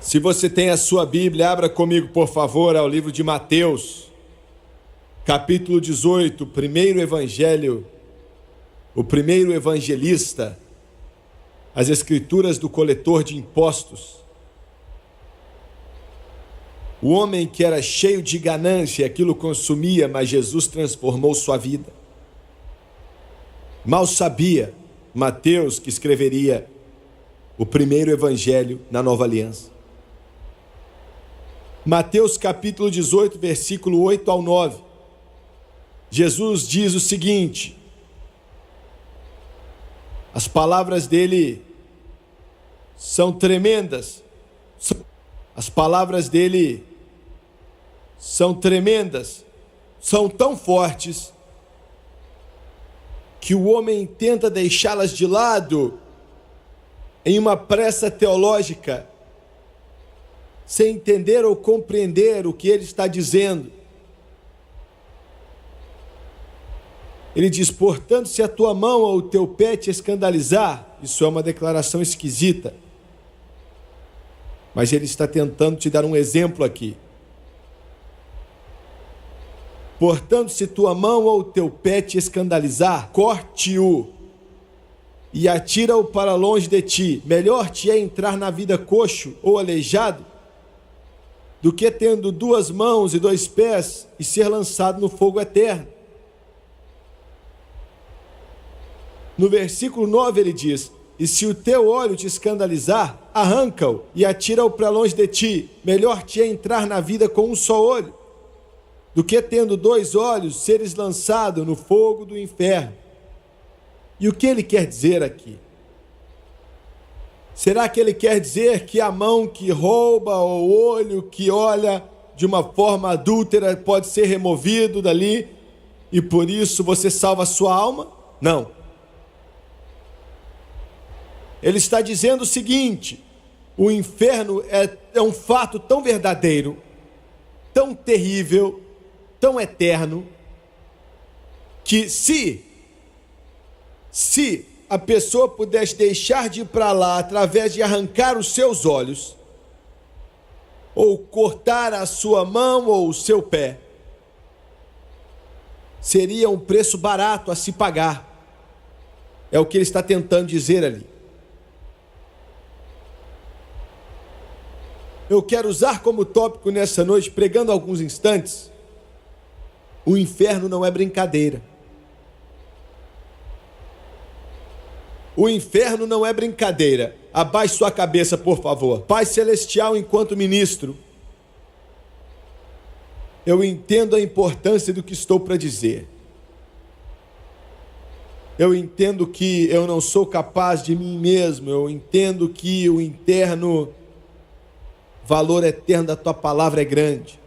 Se você tem a sua Bíblia, abra comigo, por favor, ao livro de Mateus, capítulo 18, o primeiro evangelho, o primeiro evangelista, as escrituras do coletor de impostos. O homem que era cheio de ganância, aquilo consumia, mas Jesus transformou sua vida. Mal sabia Mateus que escreveria o primeiro evangelho na Nova Aliança. Mateus capítulo 18, versículo 8 ao 9. Jesus diz o seguinte: as palavras dele são tremendas. As palavras dele são tremendas, são tão fortes que o homem tenta deixá-las de lado em uma pressa teológica, sem entender ou compreender o que ele está dizendo. Ele diz: portanto, se a tua mão ou o teu pé te escandalizar, isso é uma declaração esquisita, mas ele está tentando te dar um exemplo aqui. Portanto, se tua mão ou teu pé te escandalizar, corte-o e atira-o para longe de ti. Melhor te é entrar na vida coxo ou aleijado, do que tendo duas mãos e dois pés e ser lançado no fogo eterno. No versículo 9 ele diz: e se o teu olho te escandalizar, arranca-o e atira-o para longe de ti. Melhor te é entrar na vida com um só olho, do que tendo dois olhos seres lançado no fogo do inferno. E o que ele quer dizer aqui? Será que ele quer dizer que a mão que rouba ou o olho que olha de uma forma adúltera pode ser removido dali e por isso você salva a sua alma? Não. Ele está dizendo o seguinte: o inferno é um fato tão verdadeiro, tão terrível, tão eterno, que se a pessoa pudesse deixar de ir para lá através de arrancar os seus olhos, ou cortar a sua mão ou o seu pé, seria um preço barato a se pagar. É o que ele está tentando dizer ali. Eu quero usar como tópico nessa noite, pregando alguns instantes: o inferno não é brincadeira. O inferno não é brincadeira. Abaixe sua cabeça, por favor. Pai Celestial, enquanto ministro, eu entendo a importância do que estou para dizer. Eu entendo que eu não sou capaz de mim mesmo. Eu entendo que o interno valor eterno da tua palavra é grande.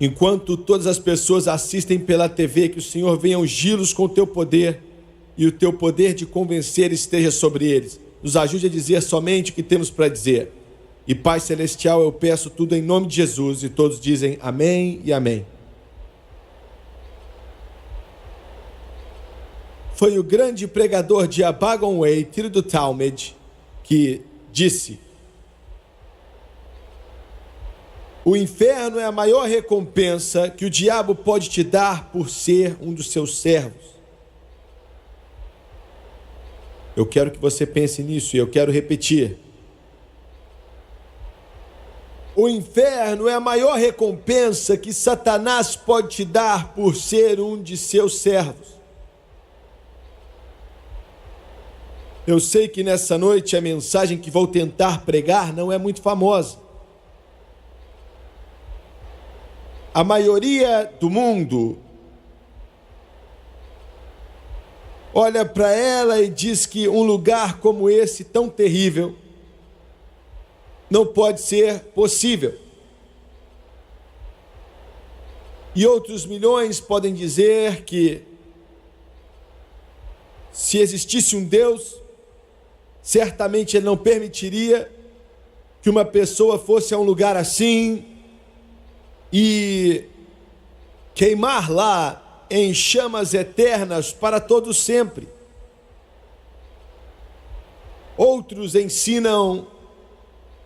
Enquanto todas as pessoas assistem pela TV, que o Senhor venha ungí-los com o teu poder e o teu poder de convencer esteja sobre eles. Nos ajude a dizer somente o que temos para dizer. E Pai Celestial, eu peço tudo em nome de Jesus, e todos dizem amém e amém. Foi o grande pregador de Abagonway, tiro do Talmud, que disse: o inferno é a maior recompensa que o diabo pode te dar por ser um dos seus servos. Eu quero que você pense nisso e eu quero repetir. O inferno é a maior recompensa que Satanás pode te dar por ser um de seus servos. Eu sei que nessa noite a mensagem que vou tentar pregar não é muito famosa. A maioria do mundo olha para ela e diz que um lugar como esse, tão terrível, não pode ser possível. E outros milhões podem dizer que se existisse um Deus, certamente ele não permitiria que uma pessoa fosse a um lugar assim e queimar lá em chamas eternas para todo sempre. Outros ensinam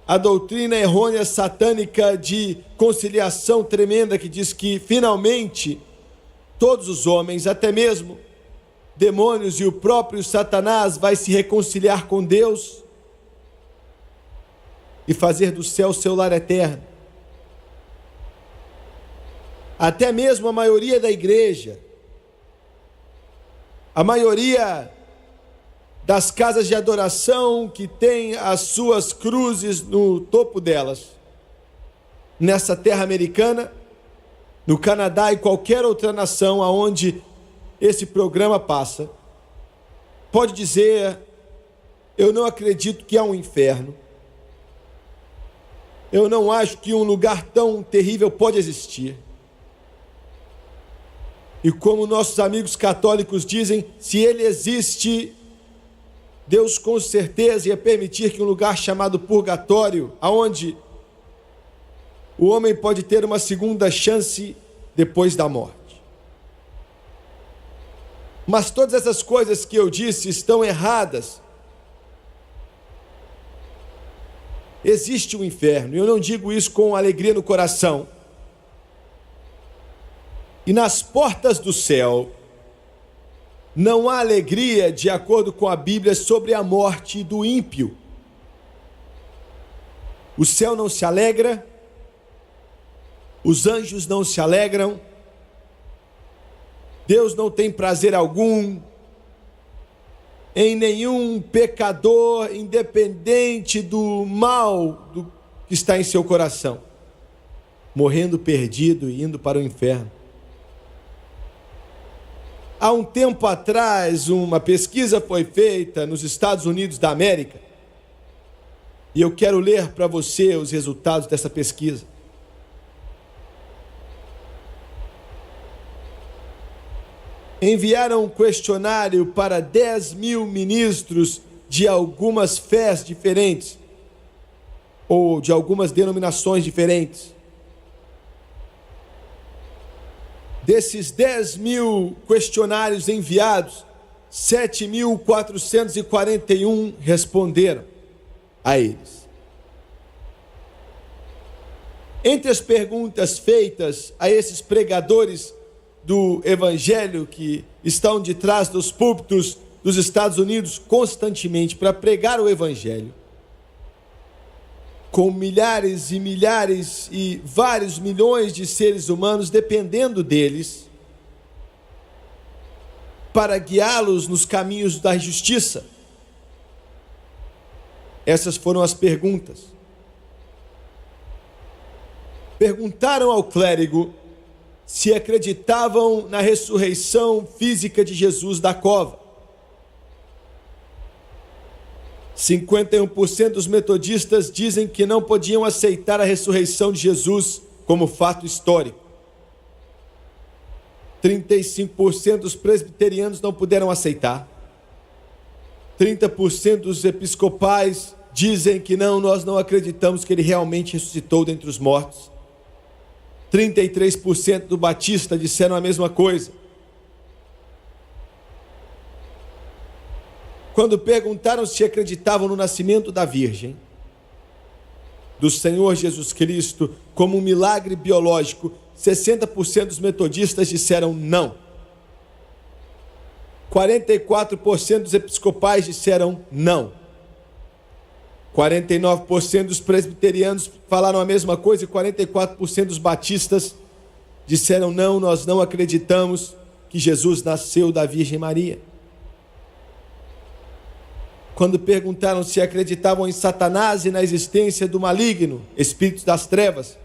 a doutrina errônea satânica de conciliação tremenda que diz que finalmente todos os homens, até mesmo demônios e o próprio Satanás, vai se reconciliar com Deus e fazer do céu seu lar eterno. Até mesmo a maioria da igreja, a maioria das casas de adoração que tem as suas cruzes no topo delas, nessa terra americana, no Canadá e qualquer outra nação aonde esse programa passa, pode dizer: eu não acredito que há um inferno, eu não acho que um lugar tão terrível pode existir. E como nossos amigos católicos dizem, se ele existe, Deus com certeza ia permitir que um lugar chamado purgatório, aonde o homem pode ter uma segunda chance depois da morte. Mas todas essas coisas que eu disse estão erradas. Existe um inferno, e eu não digo isso com alegria no coração. E nas portas do céu não há alegria, de acordo com a Bíblia, sobre a morte do ímpio. O céu não se alegra, os anjos não se alegram, Deus não tem prazer algum em nenhum pecador, independente do mal que está em seu coração, morrendo perdido e indo para o inferno. Há um tempo atrás, uma pesquisa foi feita nos Estados Unidos da América, e eu quero ler para você os resultados dessa pesquisa. Enviaram um questionário para 10 mil ministros de algumas fés diferentes, ou de algumas denominações diferentes. Desses 10 mil questionários enviados, 7.441 responderam a eles. Entre as perguntas feitas a esses pregadores do Evangelho que estão de trás dos púlpitos dos Estados Unidos constantemente para pregar o Evangelho, com milhares e milhares e vários milhões de seres humanos dependendo deles para guiá-los nos caminhos da justiça. Essas foram as perguntas. Perguntaram ao clérigo se acreditavam na ressurreição física de Jesus da cova. 51% dos metodistas dizem que não podiam aceitar a ressurreição de Jesus como fato histórico. 35% dos presbiterianos não puderam aceitar. 30% dos episcopais dizem que não, nós não acreditamos que ele realmente ressuscitou dentre os mortos. 33% do batista disseram a mesma coisa. Quando perguntaram se acreditavam no nascimento da Virgem, do Senhor Jesus Cristo, como um milagre biológico, 60% dos metodistas disseram não. 44% dos episcopais disseram não. 49% dos presbiterianos falaram a mesma coisa e 44% dos batistas disseram não, nós não acreditamos que Jesus nasceu da Virgem Maria. Quando perguntaram se acreditavam em Satanás e na existência do maligno, espíritos das trevas,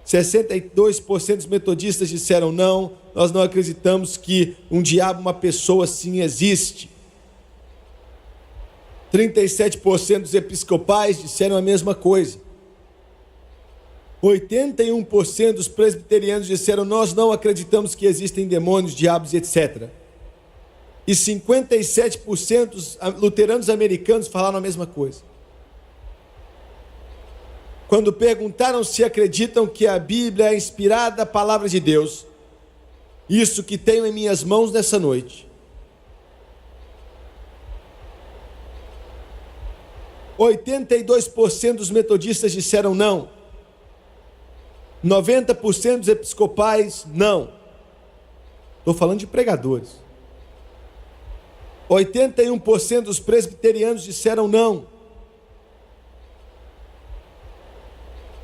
62% dos metodistas disseram não, nós não acreditamos que um diabo, uma pessoa assim existe. 37% dos episcopais disseram a mesma coisa. 81% dos presbiterianos disseram nós não acreditamos que existem demônios, diabos, etc. E 57% dos luteranos americanos falaram a mesma coisa. Quando perguntaram se acreditam que a Bíblia é a inspirada palavra de Deus, isso que tenho em minhas mãos nessa noite, 82% dos metodistas disseram não. 90% dos episcopais, não. Estou falando de pregadores. 81% dos presbiterianos disseram não.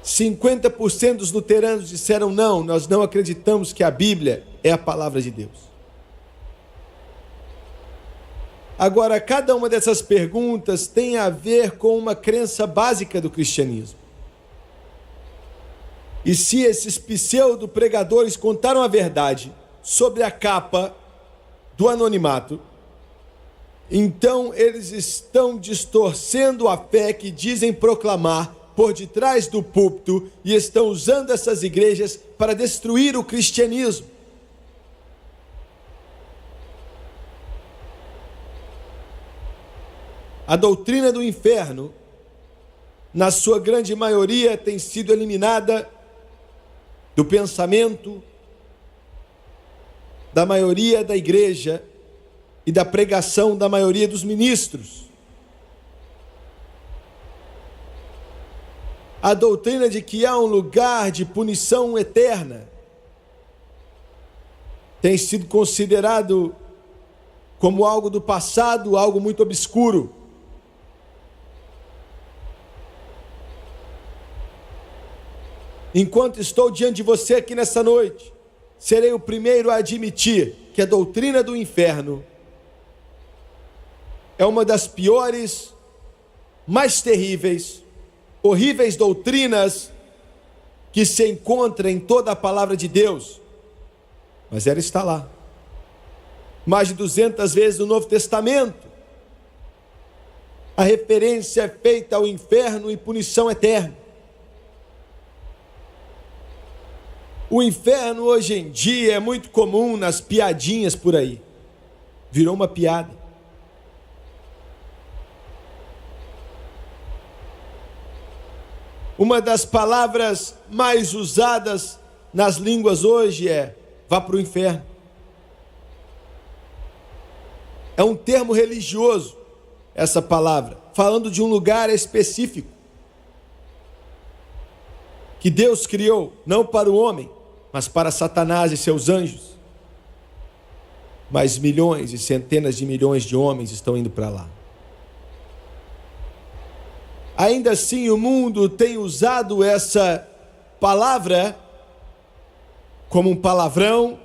50% dos luteranos disseram não, nós não acreditamos que a Bíblia é a palavra de Deus. Agora, cada uma dessas perguntas tem a ver com uma crença básica do cristianismo. E se esses pseudo-pregadores contaram a verdade sobre a capa do anonimato, então eles estão distorcendo a fé que dizem proclamar por detrás do púlpito e estão usando essas igrejas para destruir o cristianismo. A doutrina do inferno, na sua grande maioria, tem sido eliminada do pensamento da maioria da igreja e da pregação da maioria dos ministros. A doutrina de que há um lugar de punição eterna tem sido considerado como algo do passado, algo muito obscuro. Enquanto estou diante de você aqui nessa noite, serei o primeiro a admitir que a doutrina do inferno é uma das piores, mais terríveis, horríveis doutrinas que se encontra em toda a palavra de Deus. Mas ela está lá. Mais de 200 vezes no Novo Testamento, a referência é feita ao inferno e punição eterna. O inferno hoje em dia é muito comum nas piadinhas por aí. Virou uma piada. Uma das palavras mais usadas nas línguas hoje é vá para o inferno. É um termo religioso, essa palavra, falando de um lugar específico que Deus criou, não para o homem, mas para Satanás e seus anjos. Mas milhões e centenas de milhões de homens estão indo para lá. Ainda assim, o mundo tem usado essa palavra como um palavrão.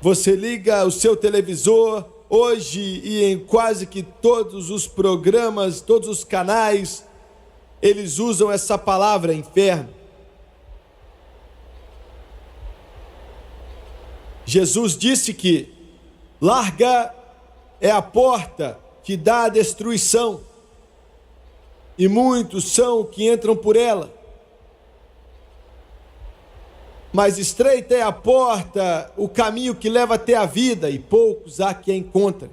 Você liga o seu televisor hoje e em quase que todos os programas, todos os canais, eles usam essa palavra, inferno. Jesus disse que larga é a porta que dá a destruição, e muitos são que entram por ela. Mas estreita é a porta, o caminho que leva até a vida, e poucos há que a encontram.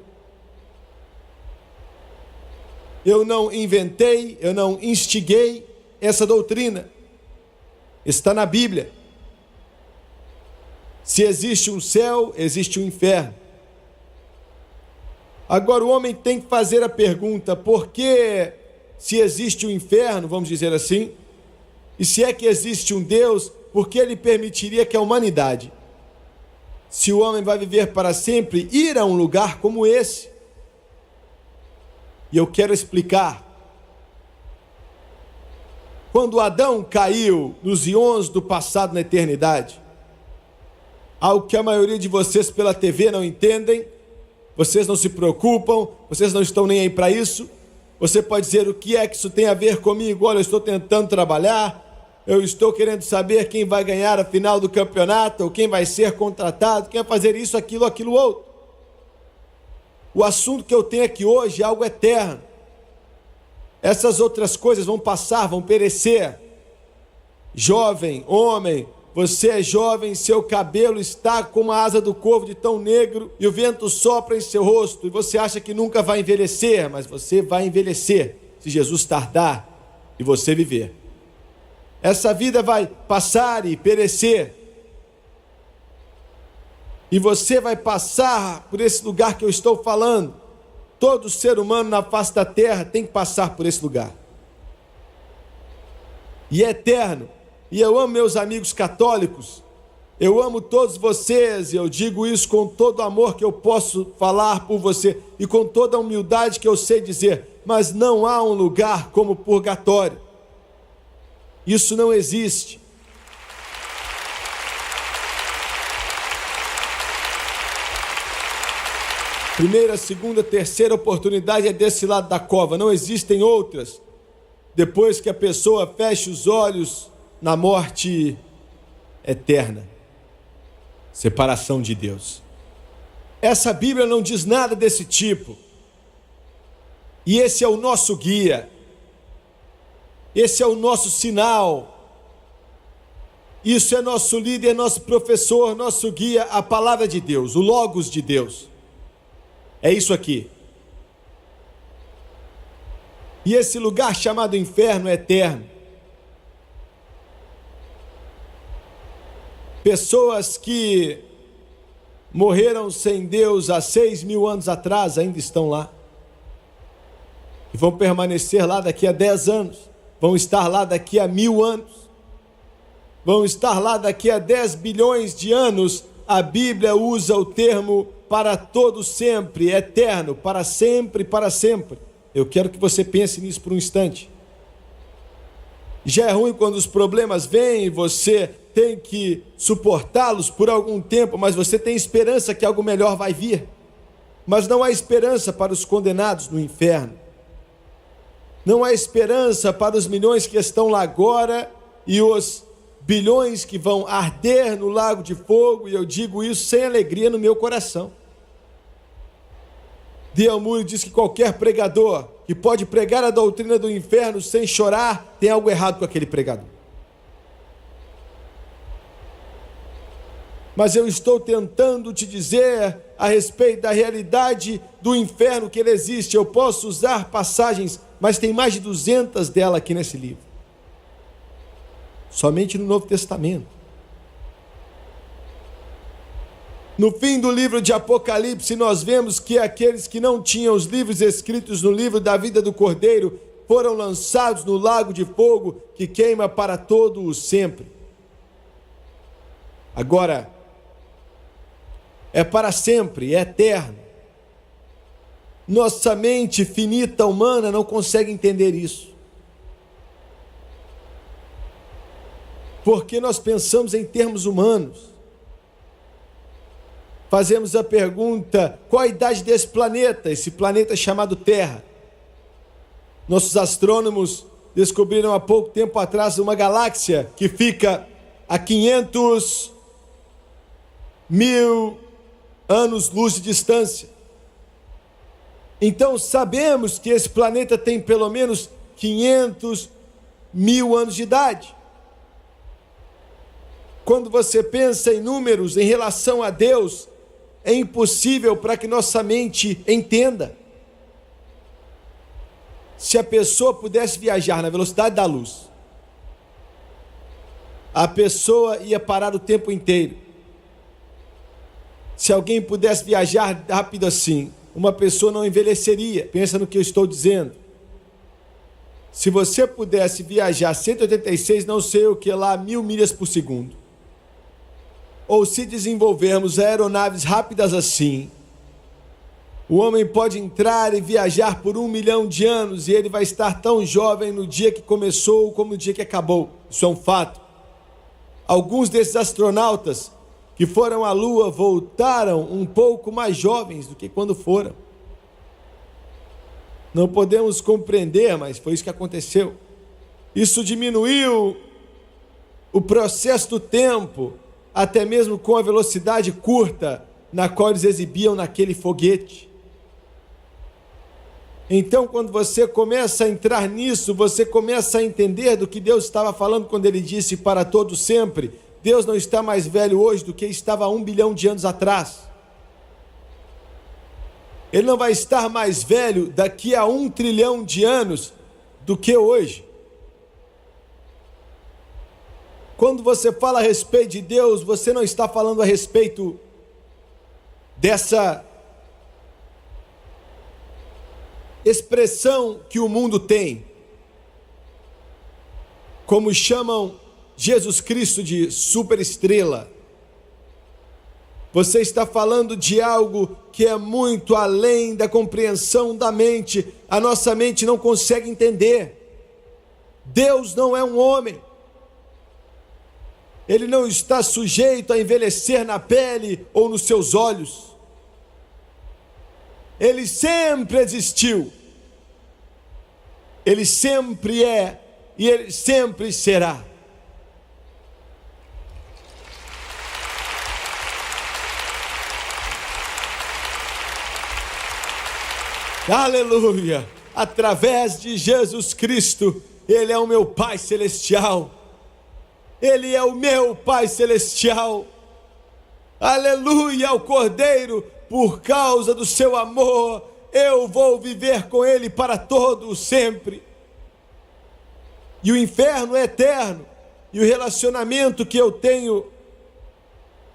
Eu não inventei, eu não instiguei essa doutrina. Está na Bíblia. Se existe um céu, existe um inferno. Agora o homem tem que fazer a pergunta, por que se existe um inferno, vamos dizer assim, e se é que existe um Deus, por que ele permitiria que a humanidade, se o homem vai viver para sempre, ir a um lugar como esse? E eu quero explicar. Quando Adão caiu nos íons do passado na eternidade, algo que a maioria de vocês pela TV não entendem, vocês não se preocupam, vocês não estão nem aí para isso. Você pode dizer, o que é que isso tem a ver comigo? Olha, eu estou tentando trabalhar, eu estou querendo saber quem vai ganhar a final do campeonato, ou quem vai ser contratado, quem vai fazer isso, aquilo outro. O assunto que eu tenho aqui hoje é algo eterno. Essas outras coisas vão passar, vão perecer. Jovem, homem, você é jovem, seu cabelo está como a asa do corvo de tão negro, e o vento sopra em seu rosto, e você acha que nunca vai envelhecer, mas você vai envelhecer, se Jesus tardar e você viver. Essa vida vai passar e perecer, e você vai passar por esse lugar que eu estou falando, Todo ser humano na face da terra tem que passar por esse lugar. E é eterno. E eu amo meus amigos católicos. Eu amo todos vocês. E eu digo isso com todo o amor que eu posso falar por você. E com toda a humildade que eu sei dizer. Mas não há um lugar como purgatório. Isso não existe. Primeira, segunda, terceira oportunidade é desse lado da cova. Não existem outras. Depois que a pessoa fecha os olhos na morte eterna. Separação de Deus. Essa Bíblia não diz nada desse tipo. E esse é o nosso guia. Esse é o nosso sinal. Isso é nosso líder, nosso professor, nosso guia, a palavra de Deus, o Logos de Deus. É isso aqui. E esse lugar chamado inferno é eterno. Pessoas que morreram sem Deus há 6.000 anos atrás ainda estão lá. E vão permanecer lá daqui a 10 anos. Vão estar lá daqui a 1.000 anos. Vão estar lá daqui a 10 bilhões de anos. A Bíblia usa o termo para todo sempre, eterno, para sempre, para sempre. Eu quero que você pense nisso por um instante. Já é ruim quando os problemas vêm e você tem que suportá-los por algum tempo, mas você tem esperança que algo melhor vai vir. Mas não há esperança para os condenados no inferno. Não há esperança para os milhões que estão lá agora e os bilhões que vão arder no lago de fogo, e eu digo isso sem alegria no meu coração. D.L. Moody diz que qualquer pregador que pode pregar a doutrina do inferno sem chorar, tem algo errado com aquele pregador. Mas eu estou tentando te dizer a respeito da realidade do inferno, que ele existe. Eu posso usar passagens, mas tem mais de 200 dela aqui nesse livro. Somente no Novo Testamento. No fim do livro de Apocalipse, nós vemos que aqueles que não tinham os livros escritos no livro da vida do Cordeiro foram lançados no lago de fogo que queima para todo o sempre. Agora, é para sempre, é eterno. Nossa mente finita humana não consegue entender isso. Porque nós pensamos em termos humanos. Fazemos a pergunta: qual a idade desse planeta? Esse planeta é chamado Terra. Nossos astrônomos descobriram há pouco tempo atrás uma galáxia que fica a 500 mil anos-luz de distância. Então sabemos que esse planeta tem pelo menos 500 mil anos de idade. Quando você pensa em números em relação a Deus, é impossível para que nossa mente entenda. Se a pessoa pudesse viajar na velocidade da luz, a pessoa ia parar o tempo inteiro. Se alguém pudesse viajar rápido assim, uma pessoa não envelheceria. Pensa no que eu estou dizendo. Se você pudesse viajar 186, não sei o que lá, 1.000 milhas por segundo, ou se desenvolvermos aeronaves rápidas assim, o homem pode entrar e viajar por 1 milhão de anos e ele vai estar tão jovem no dia que começou como no dia que acabou. Isso é um fato. Alguns desses astronautas que foram à Lua voltaram um pouco mais jovens do que quando foram. Não podemos compreender, mas foi isso que aconteceu. Isso diminuiu o processo do tempo, até mesmo com a velocidade curta na qual eles exibiam naquele foguete. Então, quando você começa a entrar nisso, você começa a entender do que Deus estava falando quando ele disse para todo sempre. Deus não está mais velho hoje do que estava há 1 bilhão de anos atrás. Ele não vai estar mais velho daqui a 1 trilhão de anos do que hoje. Quando você fala a respeito de Deus, você não está falando a respeito dessa expressão que o mundo tem, como chamam Jesus Cristo de superestrela, você está falando de algo que é muito além da compreensão da mente. A nossa mente não consegue entender. Deus não é um homem. Ele não está sujeito a envelhecer na pele ou nos seus olhos. Ele sempre existiu. Ele sempre é e ele sempre será. Aleluia! Através de Jesus Cristo, Ele é o meu Pai Celestial. Ele é o meu Pai Celestial. Aleluia! O Cordeiro, por causa do seu amor, eu vou viver com Ele para todo sempre. E o inferno é eterno. E o relacionamento que eu tenho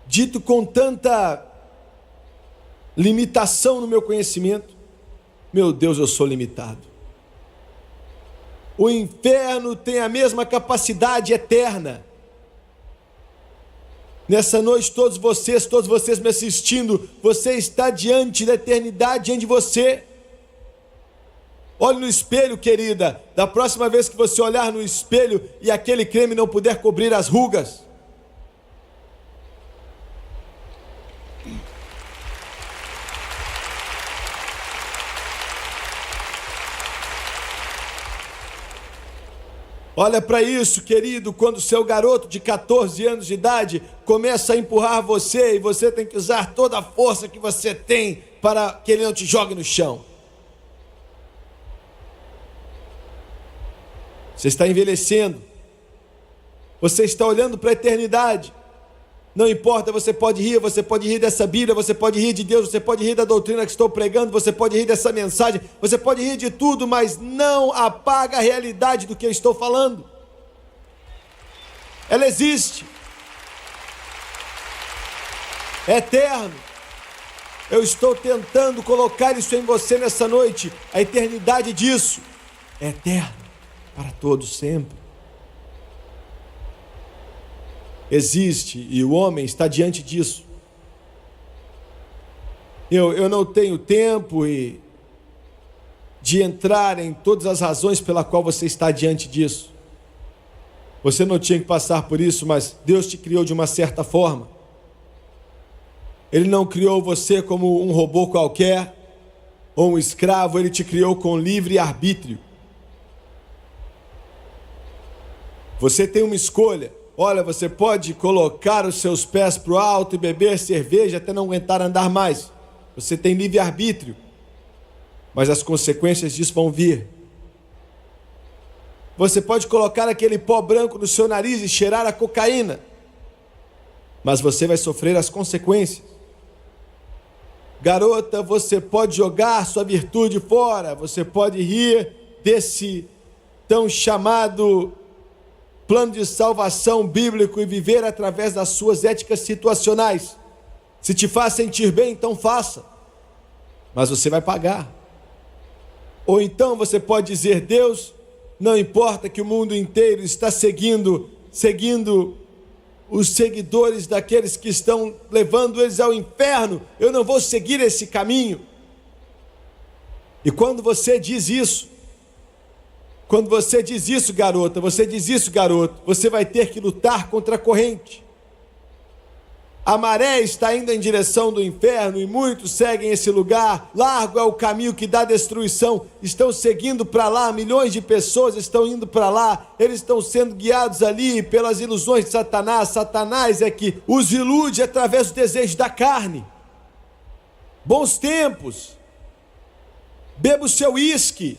dito com tanta limitação no meu conhecimento, meu Deus, eu sou limitado. O inferno tem a mesma capacidade eterna. Nessa noite, todos vocês me assistindo, você está diante da eternidade, diante de você. Olhe no espelho, querida. Da próxima vez que você olhar no espelho e aquele creme não puder cobrir as rugas, olha para isso, querido, quando seu garoto de 14 anos de idade começa a empurrar você e você tem que usar toda a força que você tem para que ele não te jogue no chão. Você está envelhecendo. Você está olhando para a eternidade. Não importa, você pode rir dessa Bíblia, você pode rir de Deus, você pode rir da doutrina que estou pregando, você pode rir dessa mensagem, você pode rir de tudo, mas não apaga a realidade do que eu estou falando. Ela existe. É eterno. Eu estou tentando colocar isso em você nessa noite. A eternidade disso é eterna, para todos sempre. Existe e o homem está diante disso. Eu não tenho tempo de entrar em todas as razões pela qual você está diante disso. Você não tinha que passar por isso, mas Deus te criou de uma certa forma. Ele não criou você como um robô qualquer ou um escravo, Ele te criou com livre arbítrio. Você tem uma escolha. Olha, você pode colocar os seus pés para o alto e beber cerveja até não aguentar andar mais. Você tem livre-arbítrio. Mas as consequências disso vão vir. Você pode colocar aquele pó branco no seu nariz e cheirar a cocaína. Mas você vai sofrer as consequências. Garota, você pode jogar sua virtude fora. Você pode rir desse tão chamado plano de salvação bíblico e viver através das suas éticas situacionais. Se te faz sentir bem, então faça. Mas você vai pagar. Ou então você pode dizer: Deus, não importa que o mundo inteiro está seguindo os seguidores daqueles que estão levando eles ao inferno, eu não vou seguir esse caminho. E quando você diz isso, garota, você vai ter que lutar contra a corrente. A maré está indo em direção do inferno e muitos seguem esse lugar. Largo é o caminho que dá destruição. Estão seguindo para lá, milhões de pessoas estão indo para lá. Eles estão sendo guiados ali pelas ilusões de Satanás. Satanás é que os ilude através do desejo da carne. Bons tempos. Beba o seu uísque.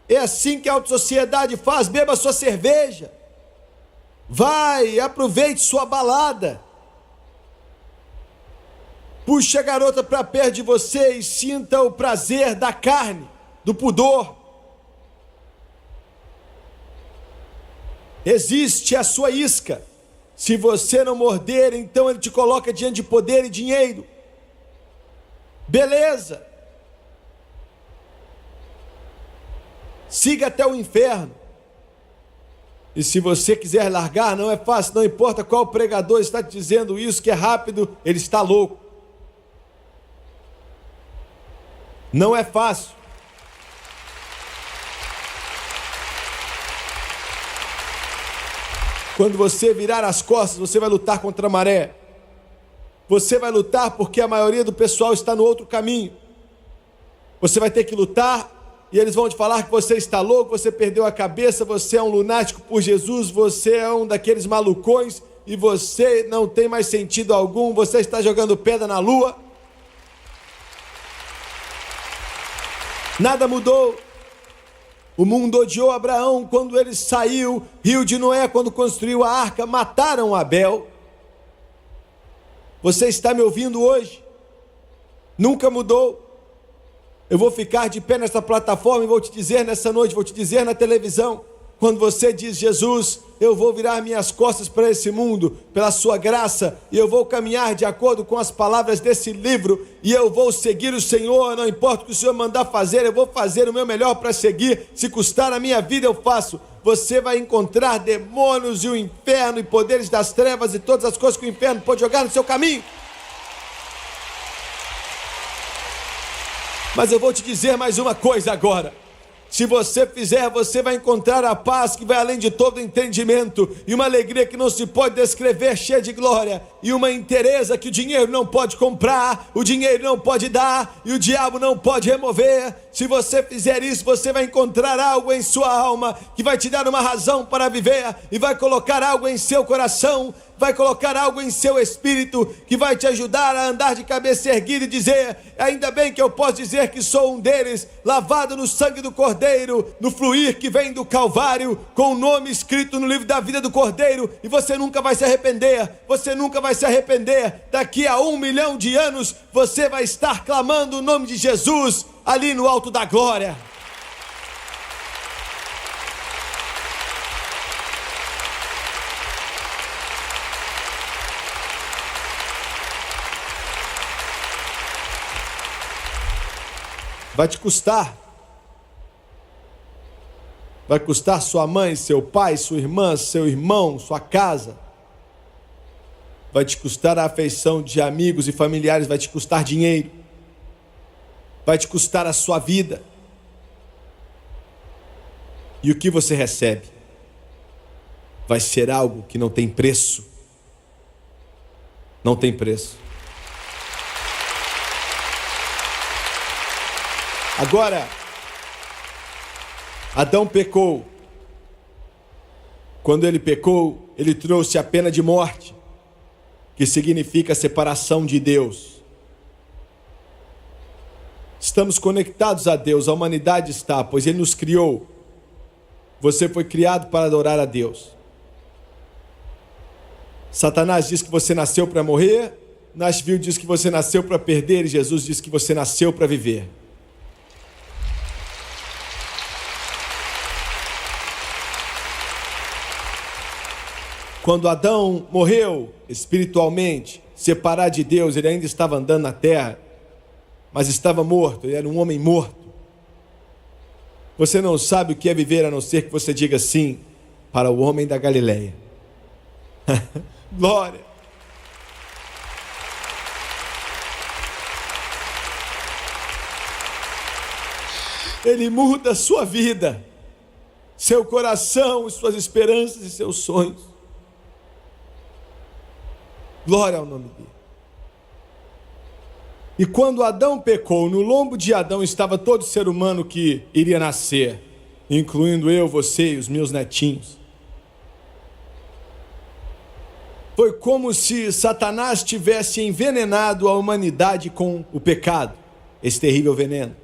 É assim que a autossociedade faz. Beba sua cerveja. Vai, aproveite sua balada. Puxe a garota para perto de você e sinta o prazer da carne, do pudor. Existe a sua isca. Se você não morder, então ele te coloca diante de poder e dinheiro. Beleza. siga até o inferno. E se você quiser largar, não é fácil, não importa qual pregador está te dizendo isso, que é rápido, ele está louco. Não é fácil. Quando você virar as costas, você vai lutar contra a maré. Você vai lutar porque a maioria do pessoal está no outro caminho. Você vai ter que lutar e eles vão te falar que você está louco, você perdeu a cabeça, você é um lunático por Jesus, você é um daqueles malucões e você não tem mais sentido algum, você está jogando pedra na lua. Nada mudou. O mundo odiou Abraão quando ele saiu, rio de Noé quando construiu a arca, mataram Abel. Você está me ouvindo hoje? Nunca mudou. Eu vou ficar de pé nessa plataforma e vou te dizer nessa noite, vou te dizer na televisão, quando você diz: Jesus, eu vou virar minhas costas para esse mundo, pela sua graça, e eu vou caminhar de acordo com as palavras desse livro, e eu vou seguir o Senhor, não importa o que o Senhor mandar fazer, eu vou fazer o meu melhor para seguir, se custar a minha vida eu faço. Você vai encontrar demônios e o inferno e poderes das trevas e todas as coisas que o inferno pode jogar no seu caminho. Mas eu vou te dizer mais uma coisa agora. Se você fizer, você vai encontrar a paz que vai além de todo entendimento, e uma alegria que não se pode descrever, cheia de glória, e uma inteireza que o dinheiro não pode comprar, o dinheiro não pode dar, e o diabo não pode remover. Se você fizer isso, você vai encontrar algo em sua alma, que vai te dar uma razão para viver, e vai colocar algo em seu coração, vai colocar algo em seu espírito, que vai te ajudar a andar de cabeça erguida e dizer: ainda bem que eu posso dizer que sou um deles, lavado no sangue do Cordeiro, no fluir que vem do Calvário, com o nome escrito no livro da vida do Cordeiro, e você nunca vai se arrepender, você nunca vai se arrepender. Daqui a 1 milhão de anos, você vai estar clamando o nome de Jesus, ali no alto da glória. Vai te custar. Vai custar sua mãe, seu pai, sua irmã, seu irmão, sua casa. Vai te custar a afeição de amigos e familiares, vai te custar dinheiro. Vai te custar a sua vida. E o que você recebe vai ser algo que não tem preço. Não tem preço. Agora, Adão pecou. Quando ele pecou, ele trouxe a pena de morte, que significa separação de Deus. Estamos conectados a Deus, a humanidade está, pois Ele nos criou. Você foi criado para adorar a Deus. Satanás diz que você nasceu para morrer, Nashville diz que você nasceu para perder, e Jesus diz que você nasceu para viver. Quando Adão morreu espiritualmente, separado de Deus, ele ainda estava andando na terra, mas estava morto, ele era um homem morto. Você não sabe o que é viver, a não ser que você diga sim para o homem da Galileia. Glória! Ele muda a sua vida, seu coração, suas esperanças e seus sonhos. Glória ao nome dele. E quando Adão pecou, no lombo de Adão estava todo ser humano que iria nascer, incluindo eu, você e os meus netinhos. Foi como se Satanás tivesse envenenado a humanidade com o pecado, esse terrível veneno.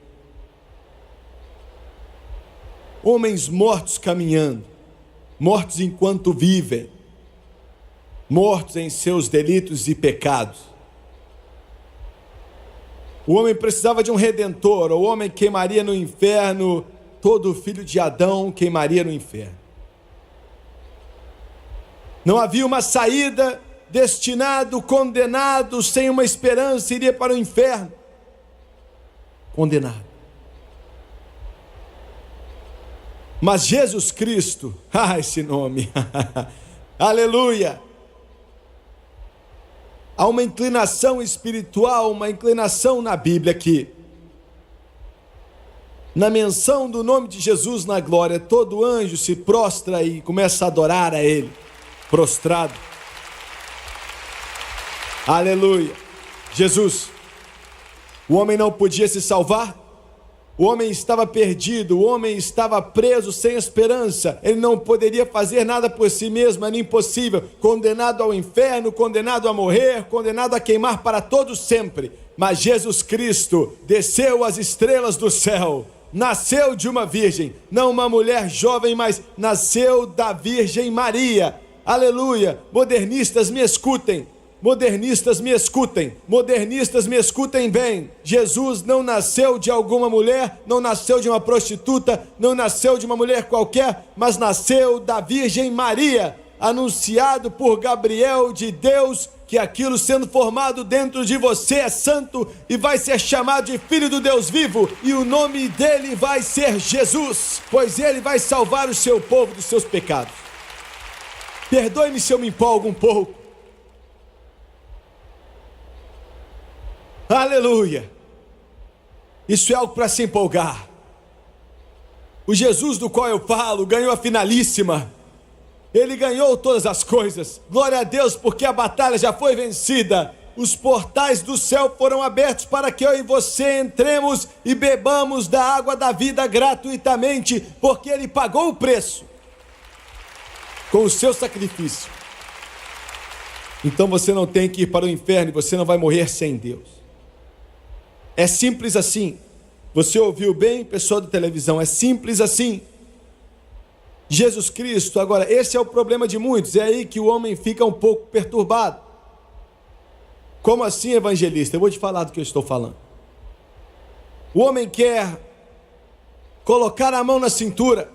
Homens mortos caminhando, mortos enquanto vivem, mortos em seus delitos e pecados. O homem precisava de um redentor, o homem queimaria no inferno, todo filho de Adão queimaria no inferno. Não havia uma saída, destinado, condenado, sem uma esperança, iria para o inferno. Condenado. Mas Jesus Cristo, esse nome, aleluia. Há uma inclinação espiritual, uma inclinação na Bíblia que, na menção do nome de Jesus na glória, todo anjo se prostra e começa a adorar a Ele, prostrado. Aleluia. Jesus, o homem não podia se salvar, o homem estava perdido, o homem estava preso sem esperança, ele não poderia fazer nada por si mesmo, era impossível, condenado ao inferno, condenado a morrer, condenado a queimar para todo sempre. Mas Jesus Cristo desceu às estrelas do céu, nasceu de uma virgem, não uma mulher jovem, mas nasceu da Virgem Maria. Aleluia. Modernistas, me escutem. Modernistas, me escutem. Modernistas, me escutem bem. Jesus não nasceu de alguma mulher, não nasceu de uma prostituta, não nasceu de uma mulher qualquer, mas nasceu da Virgem Maria, anunciado por Gabriel de Deus, que aquilo sendo formado dentro de você é santo e vai ser chamado de Filho do Deus vivo, e o nome dele vai ser Jesus, pois ele vai salvar o seu povo dos seus pecados. Perdoe-me se eu me empolgo um pouco. Aleluia. Isso é algo para se empolgar. O Jesus do qual eu falo ganhou a finalíssima. Ele ganhou todas as coisas. Glória a Deus, porque a batalha já foi vencida. Os portais do céu foram abertos para que eu e você entremos e bebamos da água da vida gratuitamente, porque Ele pagou o preço com o seu sacrifício. Então você não tem que ir para o inferno, você não vai morrer sem Deus. É simples assim. Você ouviu bem, pessoal da televisão, é simples assim. Jesus Cristo, agora, esse é o problema de muitos, é aí que o homem fica um pouco perturbado. Como assim, evangelista? Eu vou te falar do que eu estou falando. O homem quer colocar a mão na cintura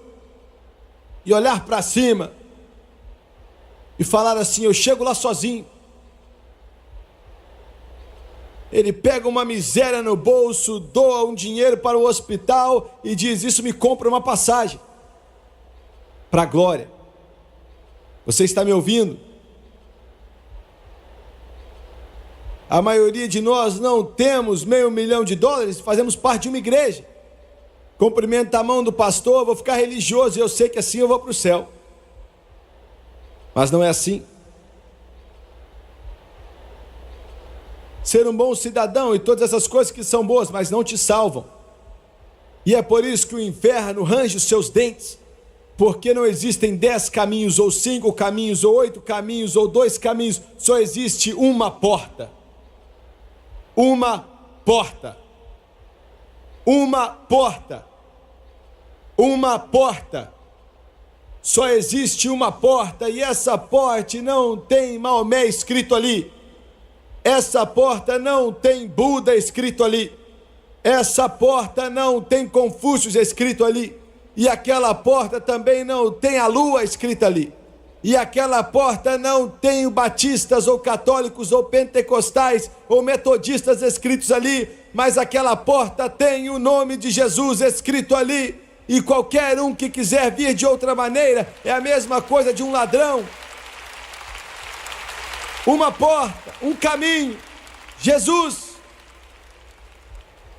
e olhar para cima e falar assim: eu chego lá sozinho. Ele pega uma miséria no bolso, doa um dinheiro para o hospital e diz: isso me compra uma passagem para a glória. Você está me ouvindo? A maioria de nós não temos $500 mil, fazemos parte de uma igreja. Cumprimento a mão do pastor, vou ficar religioso e eu sei que assim eu vou para o céu. Mas não é assim. Ser um bom cidadão e todas essas coisas que são boas, mas não te salvam. E é por isso que o inferno range os seus dentes, porque não existem 10 caminhos, ou 5 caminhos, ou 8 caminhos, ou 2 caminhos, só existe uma porta. Uma porta. Uma porta. Uma porta. Só existe uma porta, e essa porta não tem Maomé escrito ali. Essa porta não tem Buda escrito ali. Essa porta não tem Confúcio escrito ali. E aquela porta também não tem a lua escrita ali. E aquela porta não tem batistas ou católicos ou pentecostais ou metodistas escritos ali. Mas aquela porta tem o nome de Jesus escrito ali. E qualquer um que quiser vir de outra maneira é a mesma coisa de um ladrão. Uma porta, um caminho, Jesus.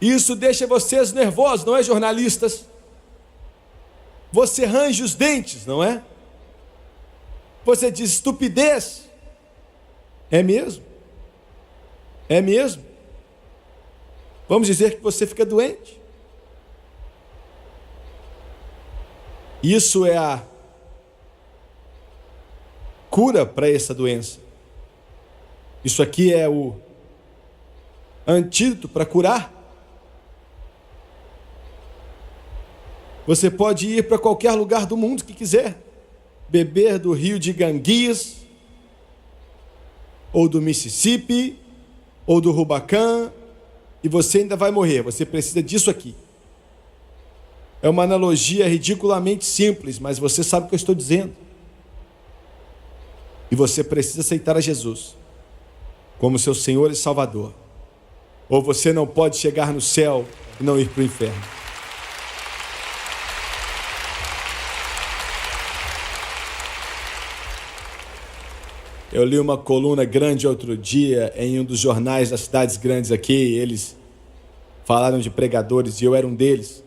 Isso deixa vocês nervosos, não é, jornalistas? Você range os dentes, não é? Você diz estupidez. É mesmo? É mesmo? Vamos dizer que você fica doente. Isso é a cura para essa doença. Isso aqui é o antídoto para curar. Você pode ir para qualquer lugar do mundo que quiser, beber do rio de Ganges, ou do Mississippi, ou do Rubicon, e você ainda vai morrer. Você precisa disso aqui. É uma analogia ridiculamente simples, mas você sabe o que eu estou dizendo. E você precisa aceitar a Jesus como seu Senhor e Salvador. Ou você não pode chegar no céu e não ir para o inferno. Eu li uma coluna grande outro dia em um dos jornais das cidades grandes aqui. Eles falaram de pregadores e eu era um deles.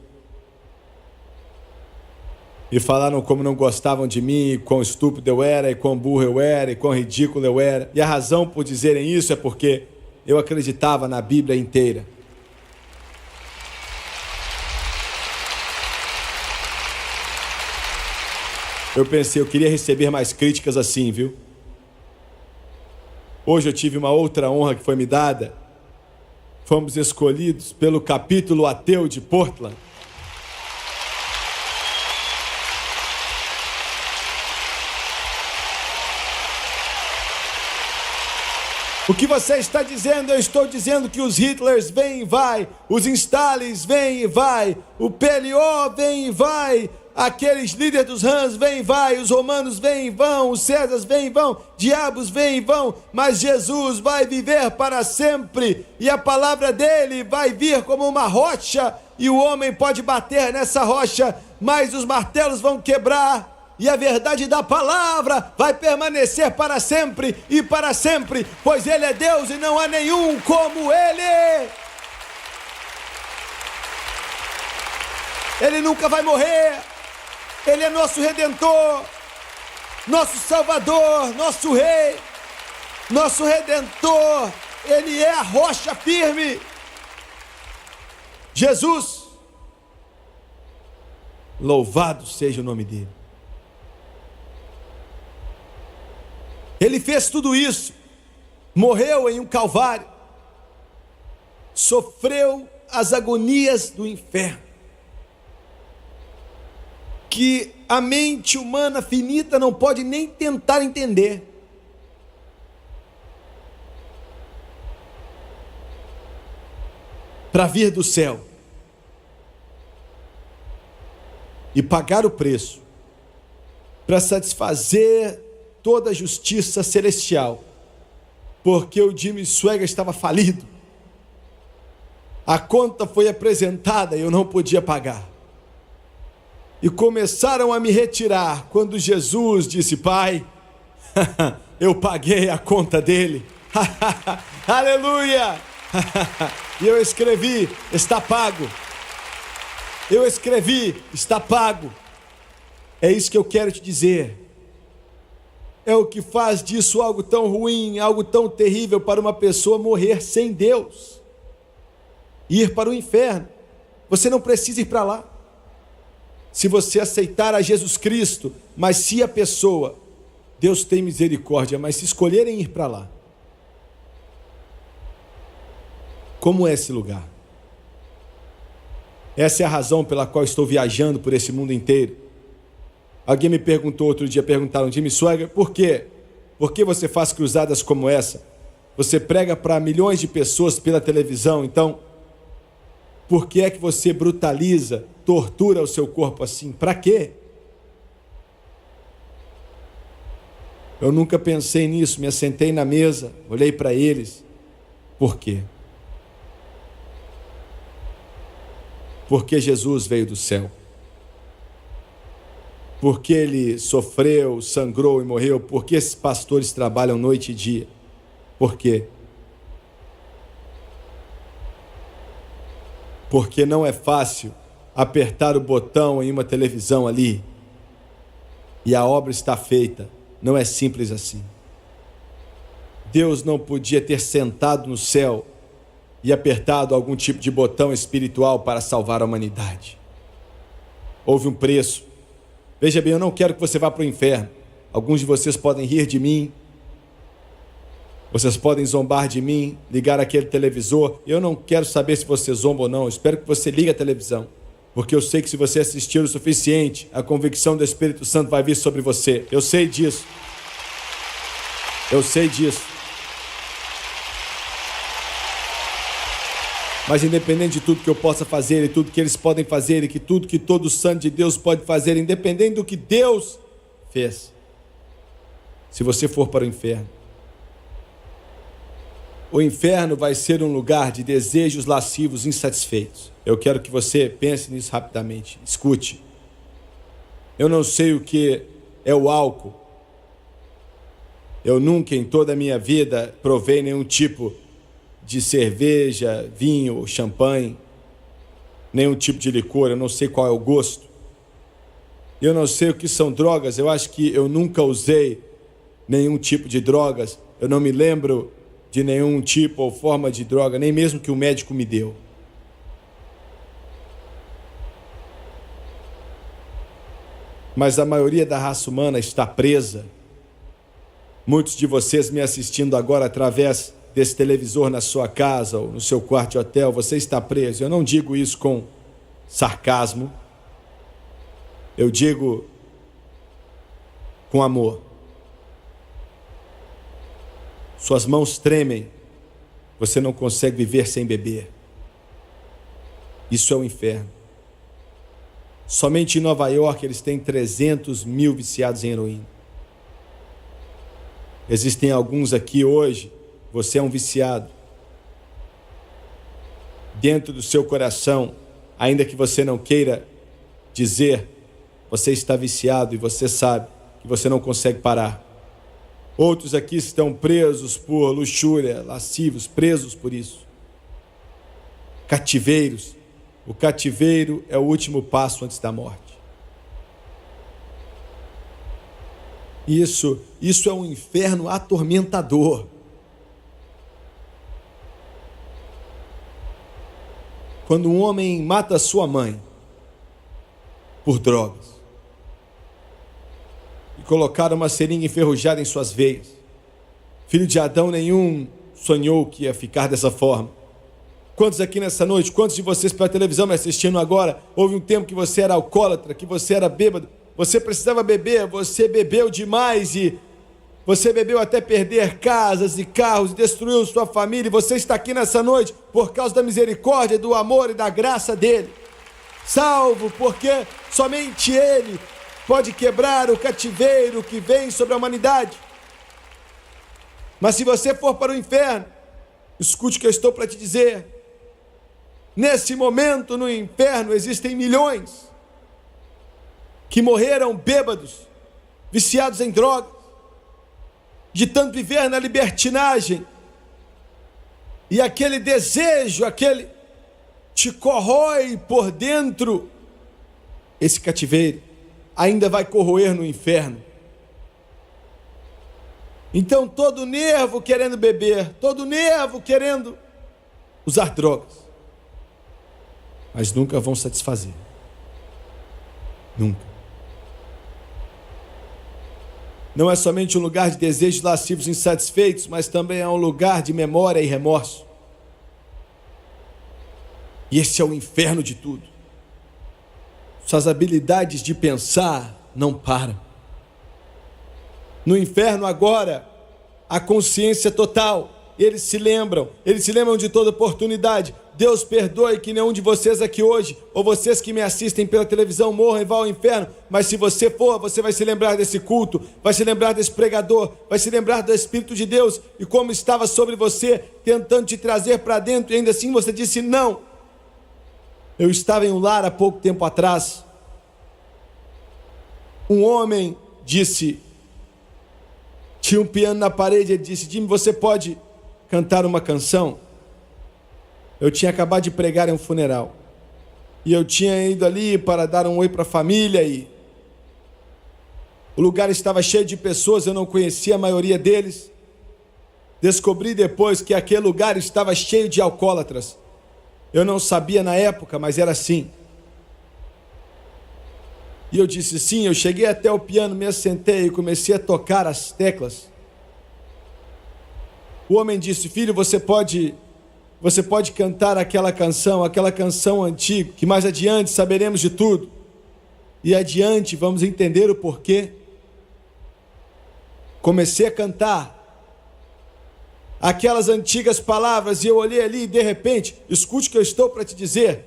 E falaram como não gostavam de mim, e quão estúpido eu era, e quão burro eu era, e quão ridículo eu era. E a razão por dizerem isso é porque eu acreditava na Bíblia inteira. Eu pensei, eu queria receber mais críticas assim, viu? Hoje eu tive uma outra honra que foi me dada. Fomos escolhidos pelo capítulo ateu de Portland. O que você está dizendo? Eu estou dizendo que os Hitlers vêm e vai, os Stalins vêm e vai, o PLO vem e vai, aqueles líderes dos Rams vêm e vai, os romanos vêm e vão, os Césares vêm e vão, diabos vêm e vão, mas Jesus vai viver para sempre e a palavra dele vai vir como uma rocha e o homem pode bater nessa rocha, mas os martelos vão quebrar. E a verdade da palavra vai permanecer para sempre e para sempre, pois Ele é Deus e não há nenhum como Ele. Ele nunca vai morrer. Ele é nosso Redentor, nosso Salvador, nosso Rei, nosso Redentor. Ele é a rocha firme. Jesus, louvado seja o nome dEle. Ele fez tudo isso, morreu em um calvário, sofreu as agonias do inferno, que a mente humana finita não pode nem tentar entender. Para vir do céu e pagar o preço, para satisfazer toda a justiça celestial, porque o Jimmy Swaggart estava falido. A conta foi apresentada e eu não podia pagar. E começaram a me retirar quando Jesus disse: Pai, eu paguei a conta dele. Aleluia! E eu escrevi: está pago. Eu escrevi: está pago. É isso que eu quero te dizer. É o que faz disso algo tão ruim, algo tão terrível para uma pessoa morrer sem Deus, ir para o inferno. Você não precisa ir para lá. Se você aceitar a Jesus Cristo, mas se a pessoa, Deus tem misericórdia, mas se escolherem ir para lá, como é esse lugar? Essa é a razão pela qual estou viajando por esse mundo inteiro. Alguém me perguntou outro dia, perguntaram: Jimmy Swaggart, por quê? Por que você faz cruzadas como essa? Você prega para milhões de pessoas pela televisão, então por que é que você brutaliza, tortura o seu corpo assim? Para quê? Eu nunca pensei nisso, me assentei na mesa, olhei para eles. Por quê? Porque Jesus veio do céu. Porque ele sofreu, sangrou e morreu. Porque esses pastores trabalham noite e dia. Por quê? Porque não é fácil apertar o botão em uma televisão ali e a obra está feita. Não é simples assim. Deus não podia ter sentado no céu e apertado algum tipo de botão espiritual para salvar a humanidade. Houve um preço. Veja bem, eu não quero que você vá para o inferno. Alguns de vocês podem rir de mim, vocês podem zombar de mim, ligar aquele televisor. Eu não quero saber se você zomba ou não. Eu espero que você ligue a televisão, porque eu sei que se você assistir o suficiente, a convicção do Espírito Santo vai vir sobre você. Eu sei disso. Eu sei disso. Mas independente de tudo que eu possa fazer e tudo que eles podem fazer e que tudo que todo santo de Deus pode fazer, independente do que Deus fez, se você for para o inferno vai ser um lugar de desejos lascivos insatisfeitos. Eu quero que você pense nisso rapidamente. Escute. Eu não sei o que é o álcool. Eu nunca em toda a minha vida provei nenhum tipo de cerveja, vinho, champanhe, nenhum tipo de licor. Eu não sei qual é o gosto. Eu não sei o que são drogas. Eu acho que eu nunca usei nenhum tipo de drogas. Eu não me lembro de nenhum tipo ou forma de droga, nem mesmo que o médico me deu. Mas a maioria da raça humana está presa. Muitos de vocês me assistindo agora através desse televisor na sua casa ou no seu quarto de hotel, você está preso. Eu não digo isso com sarcasmo. Eu digo com amor. Suas mãos tremem. Você não consegue viver sem beber. Isso é o inferno. Somente em Nova York eles têm 300 mil viciados em heroína. Existem alguns aqui hoje, você é um viciado. Dentro do seu coração, ainda que você não queira dizer, você está viciado e você sabe que você não consegue parar. Outros aqui estão presos por luxúria, lascivos, presos por isso. Cativeiros. O cativeiro é o último passo antes da morte. Isso é um inferno atormentador. Quando um homem mata sua mãe por drogas e colocaram uma seringa enferrujada em suas veias, filho de Adão nenhum sonhou que ia ficar dessa forma. Quantos aqui nessa noite, quantos de vocês pela televisão me assistindo agora, houve um tempo que você era alcoólatra, que você era bêbado, você precisava beber, você bebeu demais e você bebeu até perder casas e carros, e destruiu sua família, e você está aqui nessa noite por causa da misericórdia, do amor e da graça dele. Salvo, porque somente ele pode quebrar o cativeiro que vem sobre a humanidade. Mas se você for para o inferno, escute o que eu estou para te dizer. Nesse momento no inferno existem milhões que morreram bêbados, viciados em drogas, de tanto viver na libertinagem. E aquele desejo, aquele te corrói por dentro. Esse cativeiro ainda vai corroer no inferno. Então todo nervo querendo beber, todo nervo querendo usar drogas, mas nunca vão satisfazer. Nunca. Não é somente um lugar de desejos lascivos insatisfeitos, mas também é um lugar de memória e remorso. E esse é o inferno de tudo. Suas habilidades de pensar não param. No inferno agora, a consciência total. Eles se lembram de toda oportunidade. Deus perdoe que nenhum de vocês aqui hoje, ou vocês que me assistem pela televisão, morram e vão ao inferno. Mas se você for, você vai se lembrar desse culto, vai se lembrar desse pregador, vai se lembrar do Espírito de Deus e como estava sobre você, tentando te trazer para dentro, e ainda assim você disse não. Eu estava em um lar há pouco tempo atrás. Um homem disse, tinha um piano na parede, ele disse: Jimmy, você pode cantar uma canção? Eu tinha acabado de pregar em um funeral. E eu tinha ido ali para dar um oi para a família e o lugar estava cheio de pessoas, eu não conhecia a maioria deles. Descobri depois que aquele lugar estava cheio de alcoólatras. Eu não sabia na época, mas era assim. E eu disse sim, eu cheguei até o piano, me assentei e comecei a tocar as teclas. O homem disse: filho, você pode cantar aquela canção antiga, que mais adiante saberemos de tudo. E adiante vamos entender o porquê. Comecei a cantar aquelas antigas palavras e eu olhei ali e de repente, escute o que eu estou para te dizer.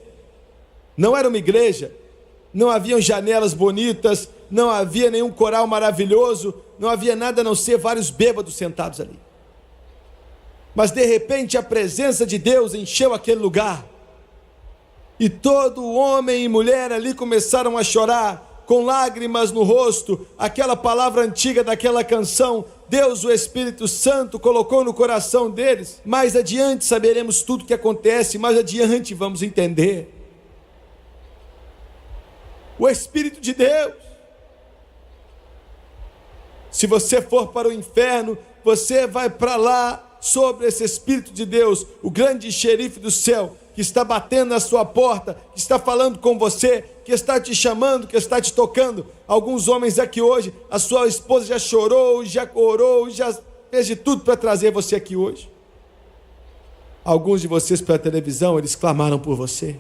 Não era uma igreja, não haviam janelas bonitas, não havia nenhum coral maravilhoso, não havia nada a não ser vários bêbados sentados ali. Mas de repente a presença de Deus encheu aquele lugar. E todo homem e mulher ali começaram a chorar, com lágrimas no rosto, aquela palavra antiga daquela canção Deus, o Espírito Santo, colocou no coração deles. Mais adiante saberemos tudo o que acontece, mais adiante vamos entender. O Espírito de Deus. Se você for para o inferno, você vai para lá sobre esse Espírito de Deus, o grande xerife do céu, que está batendo na sua porta, que está falando com você, que está te chamando, que está te tocando. Alguns homens aqui hoje, a sua esposa já chorou, já orou, já fez de tudo para trazer você aqui hoje. Alguns de vocês pela televisão, eles clamaram por você.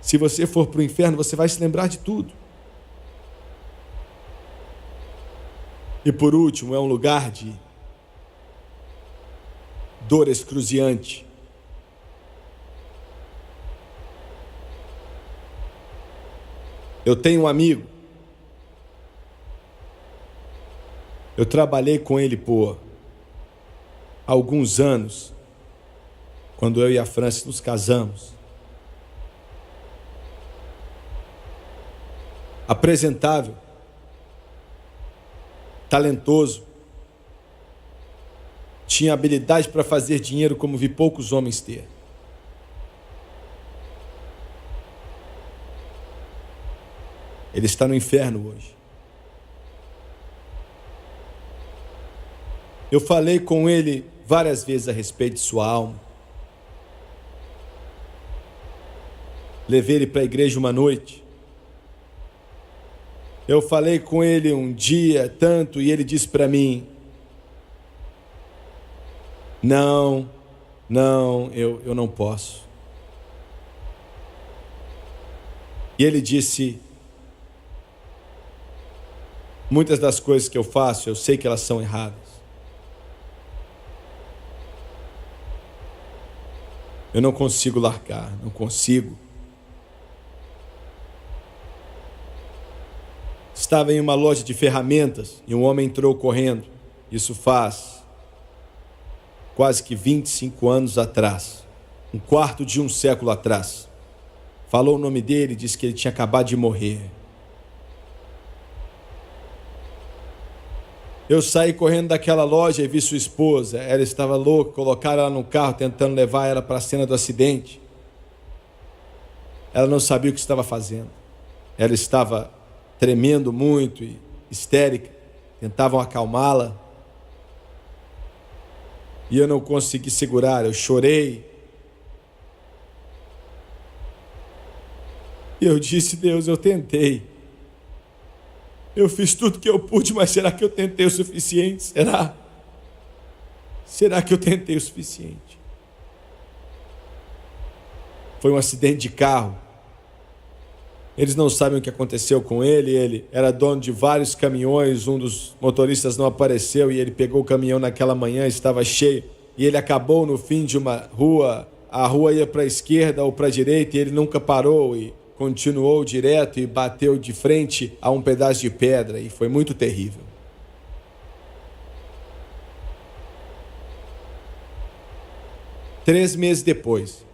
Se você for para o inferno, você vai se lembrar de tudo. E por último, é um lugar de dor excruciante. Eu tenho um amigo, eu trabalhei com ele por alguns anos, quando eu e a França nos casamos. Apresentável, talentoso, tinha habilidade para fazer dinheiro como vi poucos homens ter. Ele está no inferno hoje. Eu falei com ele várias vezes a respeito de sua alma. Levei ele para a igreja uma noite. Eu falei com ele um dia, tanto, e ele disse para mim: Não, eu não posso. E ele disse: muitas das coisas que eu faço, eu sei que elas são erradas. Eu não consigo largar, não consigo. Estava em uma loja de ferramentas e um homem entrou correndo. Isso faz quase que 25 anos atrás, um quarto de um século atrás. Falou o nome dele e disse que ele tinha acabado de morrer. Eu saí correndo daquela loja e vi sua esposa. Ela estava louca, colocaram ela no carro tentando levar ela para a cena do acidente. Ela não sabia o que estava fazendo. Ela estava tremendo muito e histérica. Tentavam acalmá-la. E eu não consegui segurar, eu chorei. E eu disse: Deus, eu tentei. Eu fiz tudo que eu pude, mas será que eu tentei o suficiente? Será? Será que eu tentei o suficiente? Foi um acidente de carro. Eles não sabem o que aconteceu com ele. Ele era dono de vários caminhões. Um dos motoristas não apareceu e ele pegou o caminhão naquela manhã, estava cheio. E ele acabou no fim de uma rua. A rua ia para a esquerda ou para a direita e ele nunca parou e continuou direto e bateu de frente a um pedaço de pedra e foi muito terrível. Três meses depois,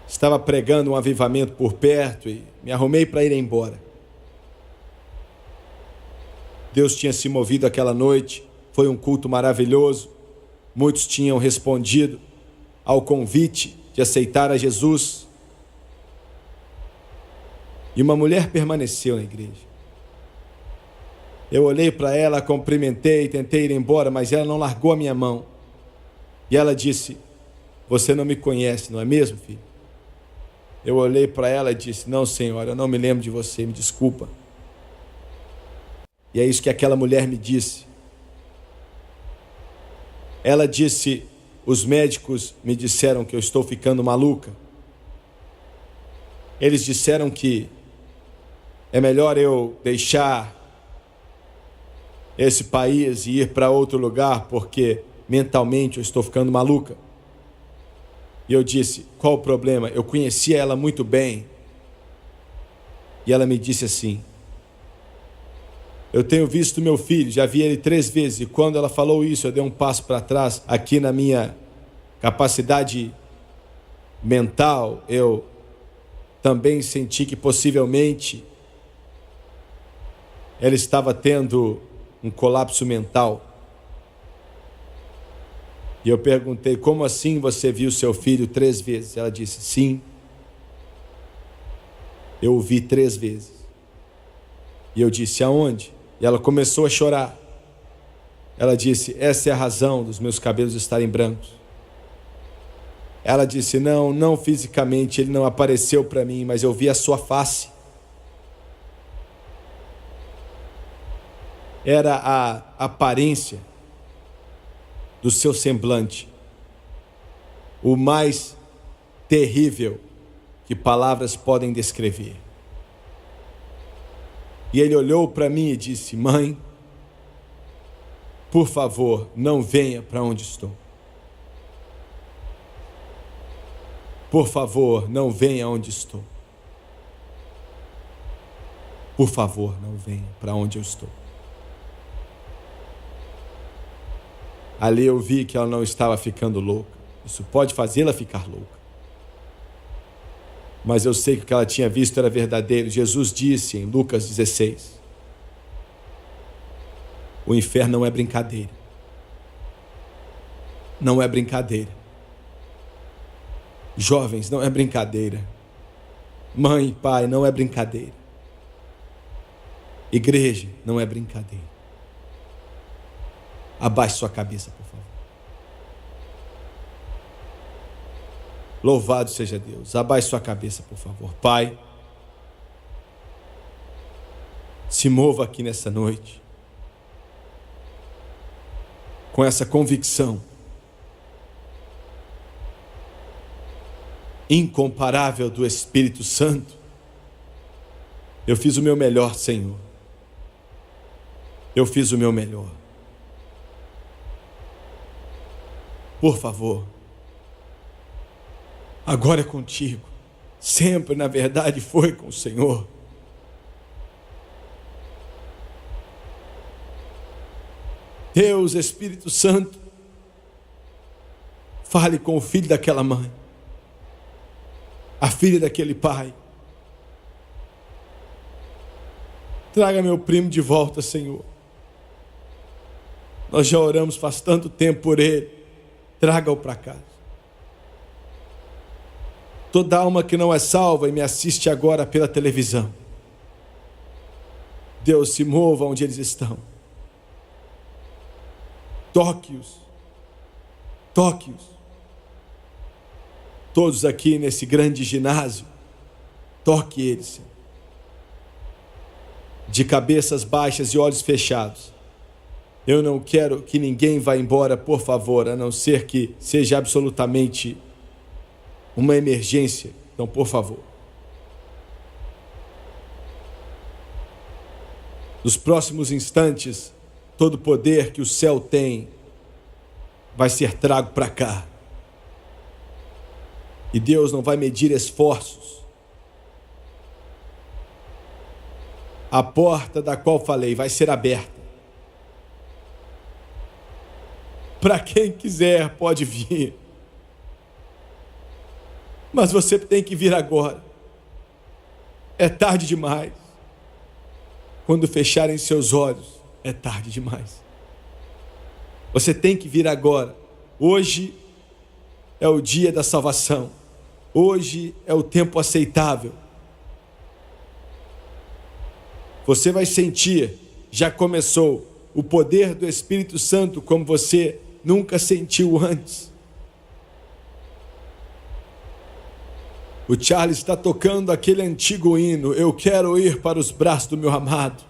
estava pregando um avivamento por perto e me arrumei para ir embora. Deus tinha se movido aquela noite, foi um culto maravilhoso. Muitos tinham respondido ao convite de aceitar a Jesus. E uma mulher permaneceu na igreja. Eu olhei para ela, cumprimentei, tentei ir embora, mas ela não largou a minha mão. E ela disse: você não me conhece, não é mesmo, filho? Eu olhei para ela e disse: não, senhora, eu não me lembro de você, me desculpa. E é isso que aquela mulher me disse. Ela disse: os médicos me disseram que eu estou ficando maluca. Eles disseram que é melhor eu deixar esse país e ir para outro lugar, porque mentalmente eu estou ficando maluca. E eu disse: qual o problema? Eu conhecia ela muito bem. E ela me disse assim: eu tenho visto meu filho, já vi ele 3 vezes. E quando ela falou isso, eu dei um passo para trás. Aqui na minha capacidade mental, eu também senti que possivelmente ela estava tendo um colapso mental. E eu perguntei: como assim você viu seu filho 3 vezes? Ela disse: sim, eu o vi 3 vezes. E eu disse: aonde? E ela começou a chorar. Ela disse: essa é a razão dos meus cabelos estarem brancos. Ela disse: não fisicamente, ele não apareceu para mim, mas eu vi a sua face. Era a aparência do seu semblante, o mais terrível que palavras podem descrever. E ele olhou para mim e disse: mãe, por favor, não venha para onde estou. Por favor, não venha onde estou. Por favor, não venha para onde eu estou. Ali eu vi que ela não estava ficando louca. Isso pode fazê-la ficar louca. Mas eu sei que o que ela tinha visto era verdadeiro. Jesus disse em Lucas 16: o inferno não é brincadeira. Não é brincadeira. Jovens, não é brincadeira. Mãe, pai, não é brincadeira. Igreja, não é brincadeira. Abaixe sua cabeça, por favor. Louvado seja Deus. Abaixe sua cabeça, por favor. Pai, se mova aqui nessa noite com essa convicção incomparável do Espírito Santo. Eu fiz o meu melhor, Senhor. Eu fiz o meu melhor. Por favor, agora é contigo. Sempre, na verdade, foi com o Senhor. Deus, Espírito Santo, fale com o filho daquela mãe, a filha daquele pai. Traga meu primo de volta, Senhor. Nós já oramos faz tanto tempo por ele. Traga-o para casa. Toda alma que não é salva e me assiste agora pela televisão, Deus, se mova onde eles estão. Toque-os. Toque-os. Todos aqui nesse grande ginásio, toque eles, Senhor. De cabeças baixas e olhos fechados. Eu não quero que ninguém vá embora, por favor, a não ser que seja absolutamente uma emergência. Então, por favor. Nos próximos instantes, todo o poder que o céu tem vai ser trago para cá. E Deus não vai medir esforços. A porta da qual falei vai ser aberta. Para quem quiser pode vir. Mas você tem que vir agora. É tarde demais. Quando fecharem seus olhos, é tarde demais. Você tem que vir agora. Hoje é o dia da salvação. Hoje é o tempo aceitável. Você vai sentir, já começou, o poder do Espírito Santo como você nunca sentiu antes. O Charles está tocando aquele antigo hino: eu quero ir para os braços do meu amado.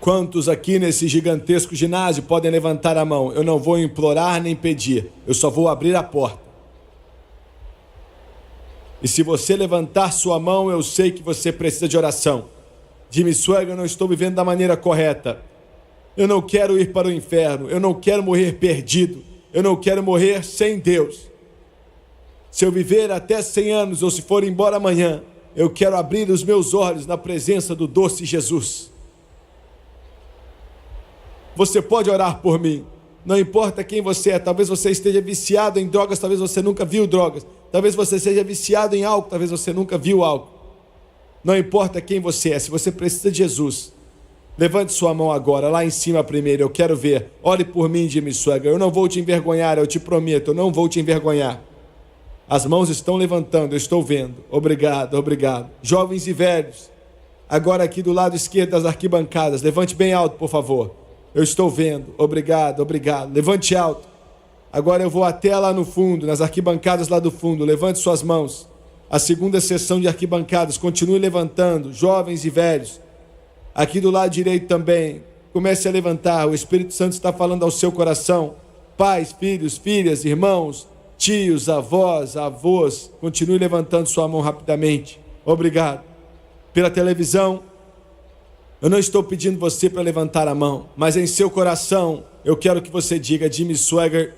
Quantos aqui nesse gigantesco ginásio podem levantar a mão? Eu não vou implorar nem pedir, eu só vou abrir a porta. E se você levantar sua mão, eu sei que você precisa de oração. Jimmy Swagger, eu não estou vivendo da maneira correta. Eu não quero ir para o inferno, eu não quero morrer perdido, eu não quero morrer sem Deus. Se eu viver até 100 anos ou se for embora amanhã, eu quero abrir os meus olhos na presença do doce Jesus. Você pode orar por mim, não importa quem você é. Talvez você esteja viciado em drogas, talvez você nunca viu drogas. Talvez você seja viciado em álcool, talvez você nunca viu álcool. Não importa quem você é, se você precisa de Jesus, levante sua mão agora, lá em cima primeiro, eu quero ver. Ore por mim, Jimmy Swaggart. Eu não vou te envergonhar, eu te prometo, eu não vou te envergonhar. As mãos estão levantando, eu estou vendo. Obrigado, obrigado. Jovens e velhos, agora aqui do lado esquerdo das arquibancadas, levante bem alto, por favor. Eu estou vendo, obrigado, obrigado. Levante alto. Agora eu vou até lá no fundo, nas arquibancadas lá do fundo. Levante suas mãos. A segunda sessão de arquibancadas, continue levantando, jovens e velhos. Aqui do lado direito também, comece a levantar. O Espírito Santo está falando ao seu coração. Pais, filhos, filhas, irmãos, tios, avós, avós, continue levantando sua mão rapidamente. Obrigado. Pela televisão, eu não estou pedindo você para levantar a mão, mas em seu coração, eu quero que você diga: Jimmy Swaggart,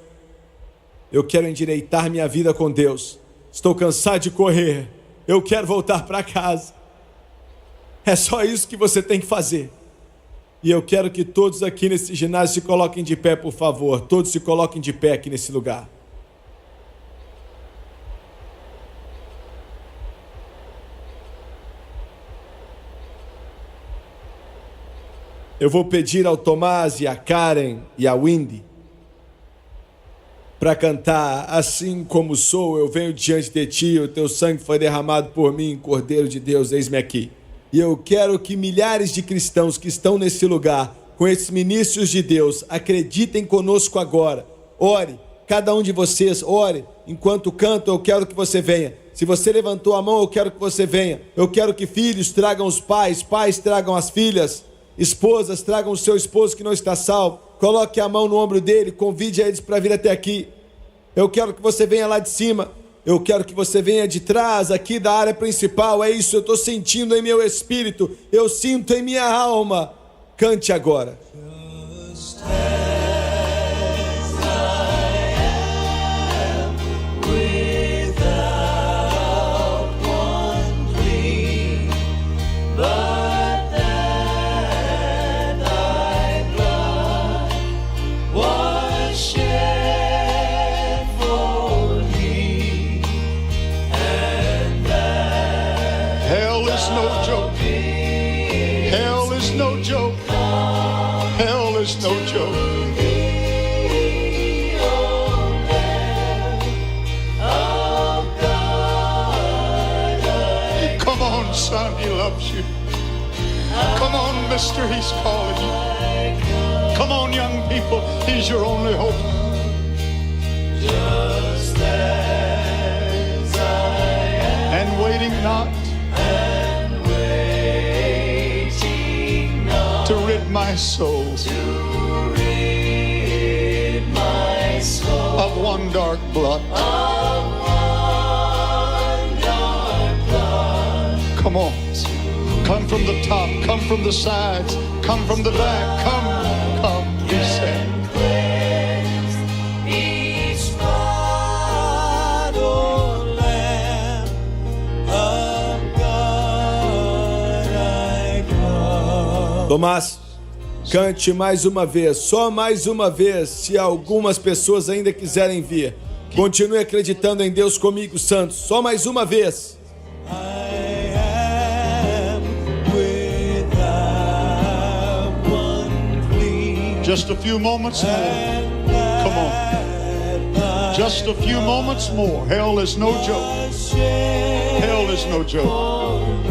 eu quero endireitar minha vida com Deus. Estou cansado de correr. Eu quero voltar para casa. É só isso que você tem que fazer. E eu quero que todos aqui nesse ginásio se coloquem de pé, por favor. Todos se coloquem de pé aqui nesse lugar. Eu vou pedir ao Tomás e a Karen e a Wendy para cantar: assim como sou, eu venho diante de ti, o teu sangue foi derramado por mim, Cordeiro de Deus, eis-me aqui. E eu quero que milhares de cristãos que estão nesse lugar, com esses ministros de Deus, acreditem conosco agora. Ore, cada um de vocês, ore. Enquanto canto, eu quero que você venha. Se você levantou a mão, eu quero que você venha. Eu quero que filhos tragam os pais, pais tragam as filhas, esposas tragam o seu esposo que não está salvo. Coloque a mão no ombro dele, convide eles para vir até aqui. Eu quero que você venha lá de cima. Eu quero que você venha de trás, aqui da área principal. É isso, eu estou sentindo em meu espírito. Eu sinto em minha alma. Cante agora. No joke. Come on, son, he loves you. Come on, mister, he's calling you. Come on, young people, he's your only hope. Just as I am. And waiting not. To rid my soul, of one dark blot. Come on, come from the top, come from the sides, come from the back, come, he said. Tomás, cante mais uma vez, só mais uma vez, se algumas pessoas ainda quiserem vir. Continue acreditando em Deus comigo, santos, só mais uma vez. Just a few moments more. Come on. Just a few moments more. Hell is no joke. Hell is no joke.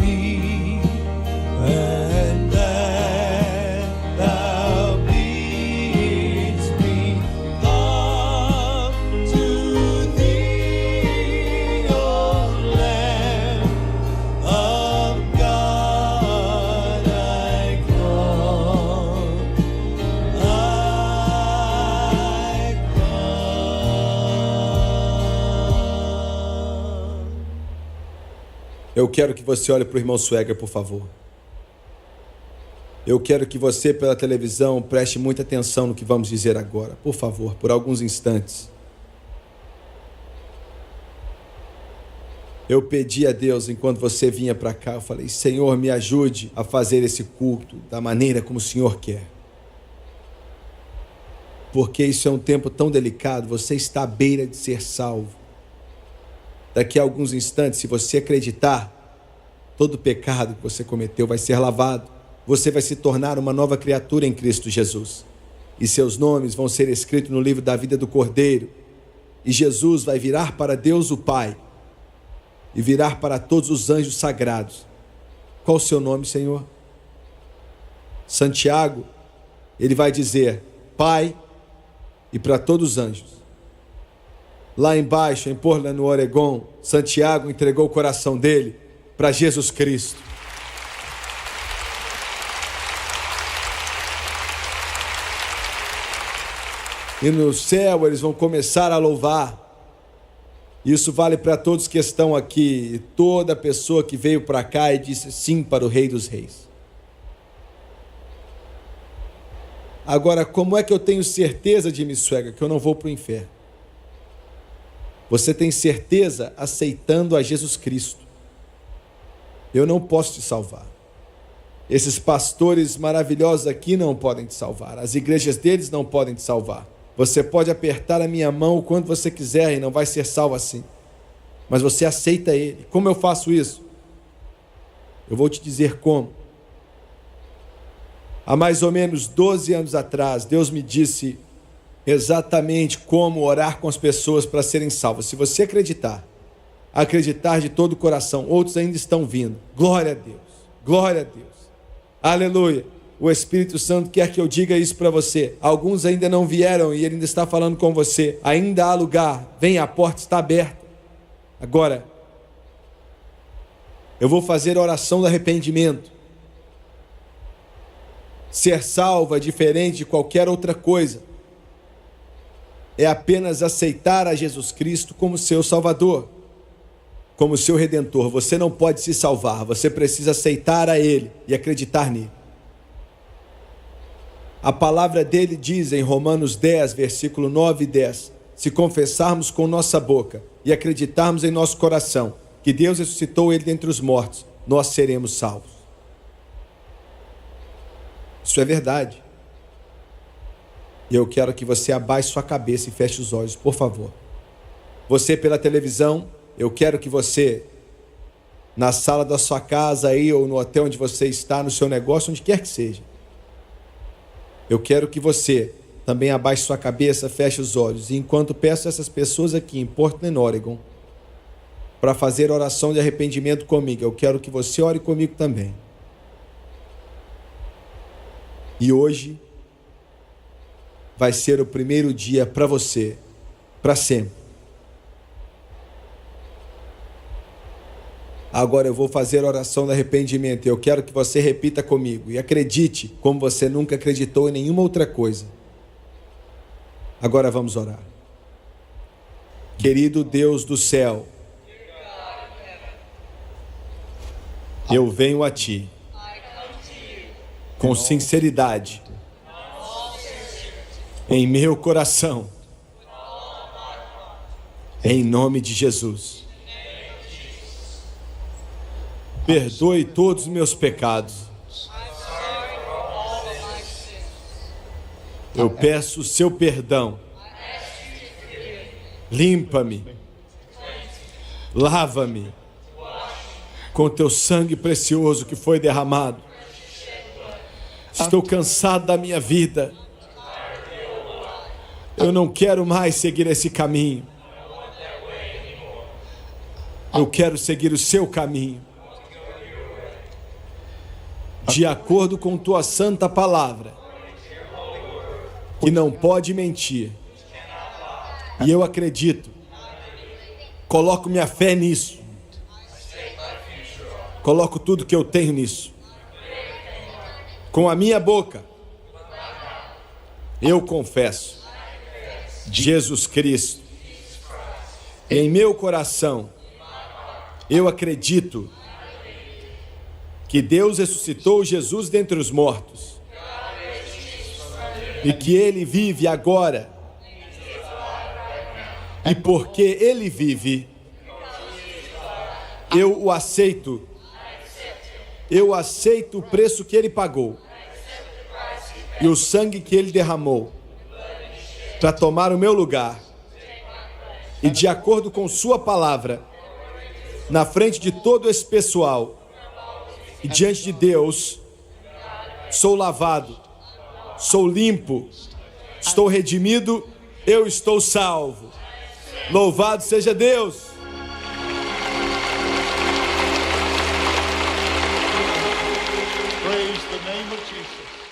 Eu quero que você olhe para o irmão Swaggart, por favor. Eu quero que você, pela televisão, preste muita atenção no que vamos dizer agora. Por favor, por alguns instantes. Eu pedi a Deus, enquanto você vinha para cá, eu falei: Senhor, me ajude a fazer esse culto da maneira como o Senhor quer. Porque isso é um tempo tão delicado, você está à beira de ser salvo. Daqui a alguns instantes, se você acreditar, Todo pecado que você cometeu vai ser lavado. Você vai se tornar uma nova criatura em Cristo Jesus. E seus nomes vão ser escritos no livro da vida do Cordeiro. E Jesus vai virar para Deus o Pai e virar para todos os anjos sagrados. Qual o seu nome, Senhor? Santiago, ele vai dizer Pai, e para todos os anjos. Lá embaixo, em Portland, no Oregon, Santiago entregou o coração dele para Jesus Cristo. E no céu eles vão começar a louvar. Isso vale para todos que estão aqui, toda pessoa que veio para cá e disse sim para o Rei dos Reis. Agora, como é que eu tenho certeza de me suega que eu não vou para o inferno? Você tem certeza aceitando a Jesus Cristo. Eu não posso te salvar. Esses pastores maravilhosos aqui não podem te salvar. As igrejas deles não podem te salvar. Você pode apertar a minha mão o quanto você quiser e não vai ser salvo assim. Mas você aceita Ele. Como eu faço isso? Eu vou te dizer como. Há mais ou menos 12 anos atrás, Deus me disse exatamente como orar com as pessoas para serem salvas. Se você acreditar de todo o coração, outros ainda estão vindo. Glória a Deus, glória a Deus, aleluia. O Espírito Santo quer que eu diga isso para você. Alguns ainda não vieram e Ele ainda está falando com você. Ainda há lugar, vem, a porta está aberta. Agora, eu vou fazer a oração do arrependimento. Ser salvo é diferente de qualquer outra coisa. É apenas aceitar a Jesus Cristo como seu Salvador, como seu Redentor. Você não pode se salvar, você precisa aceitar a Ele e acreditar nele. A palavra dele diz em Romanos 10, versículo 9 e 10, se confessarmos com nossa boca e acreditarmos em nosso coração que Deus ressuscitou ele dentre os mortos, nós seremos salvos. Isso é verdade. E eu quero que você abaixe sua cabeça e feche os olhos, por favor. Você pela televisão, eu quero que você, na sala da sua casa aí, ou no hotel onde você está, no seu negócio, onde quer que seja, eu quero que você também abaixe sua cabeça, feche os olhos. E enquanto peço a essas pessoas aqui em Portland, Oregon, para fazer oração de arrependimento comigo, eu quero que você ore comigo também. E hoje vai ser o primeiro dia para você, para sempre. Agora eu vou fazer a oração de arrependimento. Eu quero que você repita comigo e acredite como você nunca acreditou em nenhuma outra coisa. Agora vamos orar. Querido Deus do céu, eu venho a Ti com sinceridade em meu coração, em nome de Jesus. Perdoe todos os meus pecados. Eu peço o seu perdão. Limpa-me, lava-me com teu sangue precioso que foi derramado. Estou cansado da minha vida. Eu não quero mais seguir esse caminho. Eu quero seguir o seu caminho, de acordo com tua santa palavra, que não pode mentir. E eu acredito. Coloco minha fé nisso. Coloco tudo que eu tenho nisso. Com a minha boca, eu confesso Jesus Cristo. Em meu coração, eu acredito que Deus ressuscitou Jesus dentre os mortos e que Ele vive agora. E porque Ele vive, eu o aceito. Eu aceito o preço que Ele pagou e o sangue que Ele derramou para tomar o meu lugar. E de acordo com Sua palavra, na frente de todo esse pessoal, E diante de Deus, sou lavado, sou limpo, estou redimido, eu estou salvo. Louvado seja Deus. Praise the name of Jesus.